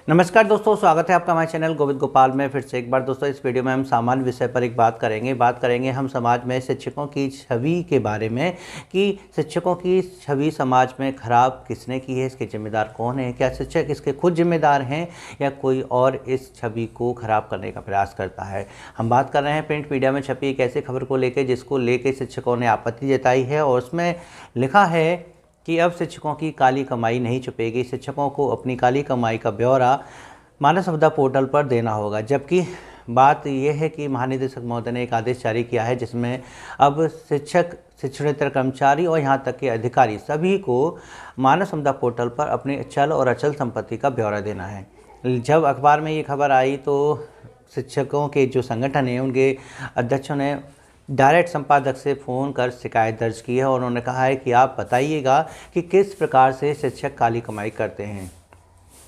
नमस्कार दोस्तों, स्वागत है आपका हमारे चैनल गोविंद गोपाल में। फिर से एक बार दोस्तों इस वीडियो में हम सामान्य विषय पर एक बात करेंगे हम समाज में शिक्षकों की छवि के बारे में कि शिक्षकों की छवि समाज में खराब किसने की है, इसके जिम्मेदार कौन है, क्या शिक्षक इसके खुद जिम्मेदार हैं या कोई और इस छवि को खराब करने का प्रयास करता है। हम बात कर रहे हैं प्रिंट मीडिया में छपी एक ऐसी खबर को लेकर जिसको लेकर शिक्षकों ने आपत्ति जताई है और उसमें लिखा है कि अब शिक्षकों की काली कमाई नहीं छुपेगी। शिक्षकों को अपनी काली कमाई का ब्यौरा मानव संपदा पोर्टल पर देना होगा। जबकि बात यह है कि महानिदेशक महोदय ने एक आदेश जारी किया है जिसमें अब शिक्षक, शिक्षणेतर कर्मचारी और यहाँ तक के अधिकारी सभी को मानव संपदा पोर्टल पर अपनी चल और अचल संपत्ति का ब्यौरा देना है। जब अखबार में ये खबर आई तो शिक्षकों के जो संगठन हैं उनके अध्यक्षों ने डायरेक्ट संपादक से फ़ोन कर शिकायत दर्ज की है और उन्होंने कहा है कि आप बताइएगा कि किस प्रकार से शिक्षक काली कमाई करते हैं।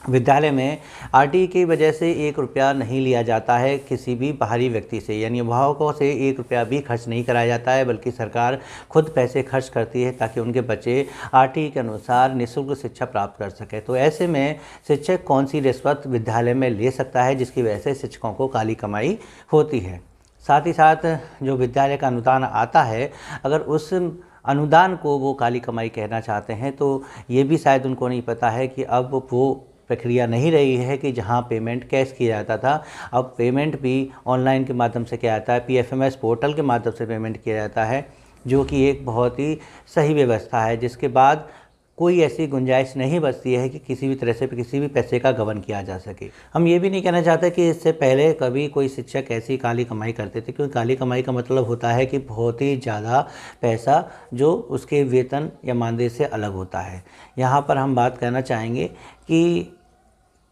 विद्यालय में आरटीई की वजह से 1 रुपया नहीं लिया जाता है किसी भी बाहरी व्यक्ति से, यानी अभिभावकों से 1 रुपया भी खर्च नहीं कराया जाता है, बल्कि सरकार खुद पैसे खर्च करती है ताकि उनके बच्चे आरटीई के अनुसार निःशुल्क शिक्षा प्राप्त कर सके। तो ऐसे में शिक्षक कौन सी रिश्वत विद्यालय में ले सकता है जिसकी वजह से शिक्षकों को काली कमाई होती है। साथ ही साथ जो विद्यालय का अनुदान आता है, अगर उस अनुदान को वो काली कमाई कहना चाहते हैं तो ये भी शायद उनको नहीं पता है कि अब वो प्रक्रिया नहीं रही है कि जहां पेमेंट कैश किया जाता था, अब पेमेंट भी ऑनलाइन के माध्यम से किया जाता है, पीएफएमएस पोर्टल के माध्यम से पेमेंट किया जाता है, जो कि एक बहुत ही सही व्यवस्था है। जिसके बाद कोई ऐसी गुंजाइश नहीं बचती है कि किसी भी तरह से किसी भी पैसे का गबन किया जा सके। हम ये भी नहीं कहना चाहते कि इससे पहले कभी कोई शिक्षक ऐसी काली कमाई करते थे, क्योंकि काली कमाई का मतलब होता है कि बहुत ही ज़्यादा पैसा जो उसके वेतन या मानदेय से अलग होता है। यहाँ पर हम बात करना चाहेंगे कि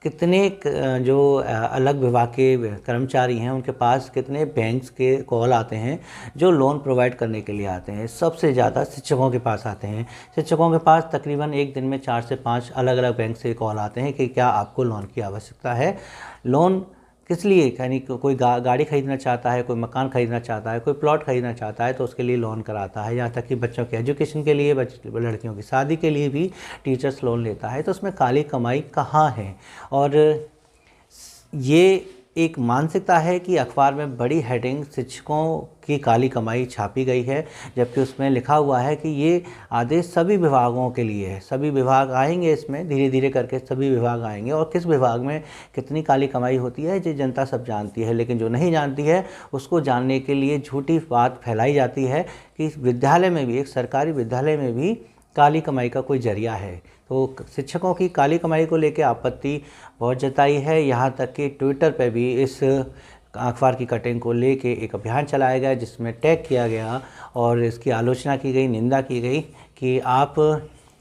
कितने जो अलग विभाग के कर्मचारी हैं उनके पास कितने बैंक्स के कॉल आते हैं जो लोन प्रोवाइड करने के लिए आते हैं। सबसे ज़्यादा शिक्षकों के पास आते हैं। शिक्षकों के पास तकरीबन एक दिन में 4 से 5 अलग अलग बैंक से कॉल आते हैं कि क्या आपको लोन की आवश्यकता है। लोन किस लिए, यानी कोई गाड़ी खरीदना चाहता है, कोई मकान खरीदना चाहता है, कोई प्लॉट खरीदना चाहता है तो उसके लिए लोन कराता है। यहाँ तक कि बच्चों के एजुकेशन के लिए, लड़कियों की शादी के लिए भी टीचर्स लोन लेता है। तो उसमें काली कमाई कहाँ है। और ये एक मानसिकता है कि अखबार में बड़ी हेडिंग शिक्षकों की काली कमाई छापी गई है, जबकि उसमें लिखा हुआ है कि ये आदेश सभी विभागों के लिए है। सभी विभाग आएंगे, इसमें धीरे धीरे करके सभी विभाग आएंगे और किस विभाग में कितनी काली कमाई होती है ये जनता सब जानती है, लेकिन जो नहीं जानती है उसको जानने के लिए झूठी बात फैलाई जाती है कि विद्यालय में भी, एक सरकारी विद्यालय में भी काली कमाई का कोई जरिया है। तो शिक्षकों की काली कमाई को लेकर आपत्ति बहुत जताई है। यहाँ तक कि ट्विटर पे भी इस अखबार की कटिंग को लेके एक अभियान चलाया गया जिसमें टैग किया गया और इसकी आलोचना की गई, निंदा की गई कि आप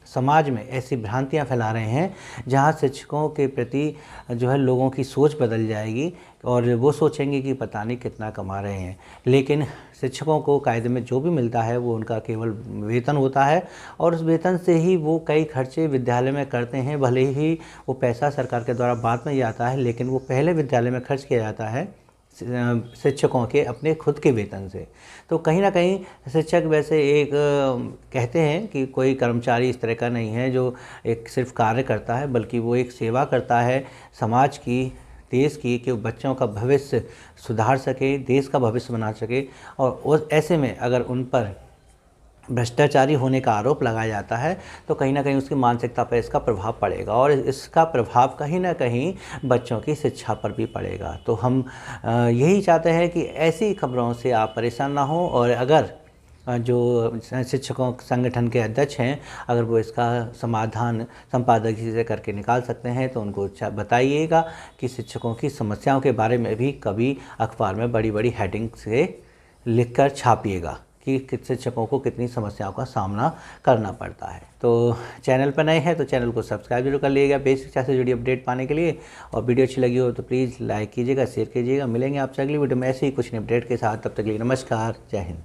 समाज में ऐसी भ्रांतियां फैला रहे हैं जहां शिक्षकों के प्रति जो है लोगों की सोच बदल जाएगी और वो सोचेंगे कि पता नहीं कितना कमा रहे हैं। लेकिन शिक्षकों को कायदे में जो भी मिलता है वो उनका केवल वेतन होता है और उस वेतन से ही वो कई खर्चे विद्यालय में करते हैं। भले ही वो पैसा सरकार के द्वारा बाद में आता है, लेकिन वो पहले विद्यालय में खर्च किया जाता है शिक्षकों के अपने खुद के वेतन से। तो कहीं ना कहीं शिक्षक वैसे एक कहते हैं कि कोई कर्मचारी इस तरह का नहीं है जो एक सिर्फ कार्य करता है, बल्कि वो एक सेवा करता है समाज की, देश की, कि बच्चों का भविष्य सुधार सके, देश का भविष्य बना सके। और ऐसे में अगर उन पर भ्रष्टाचारी होने का आरोप लगाया जाता है तो कहीं ना कहीं उसकी मानसिकता पर इसका प्रभाव पड़ेगा और इसका प्रभाव कहीं ना कहीं बच्चों की शिक्षा पर भी पड़ेगा। तो हम यही चाहते हैं कि ऐसी खबरों से आप परेशान ना हो और अगर जो शिक्षकों संगठन के अध्यक्ष हैं अगर वो इसका समाधान संपादक जी से करके निकाल सकते हैं तो उनको बताइएगा कि शिक्षकों की समस्याओं के बारे में भी कभी अखबार में बड़ी बड़ी हेडिंग से लिखकर छापिएगा कि शिक्षकों को कितनी समस्याओं का सामना करना पड़ता है। तो चैनल पर नए हैं तो चैनल को सब्सक्राइब जरूर कर लीजिएगा बेसिक शिक्षा से जुड़ी अपडेट पाने के लिए। और वीडियो अच्छी लगी हो तो प्लीज़ लाइक कीजिएगा, शेयर कीजिएगा। मिलेंगे आपसे अगली वीडियो में ऐसे ही कुछ अपडेट के साथ। तब तक के लिए नमस्कार, जय हिंद।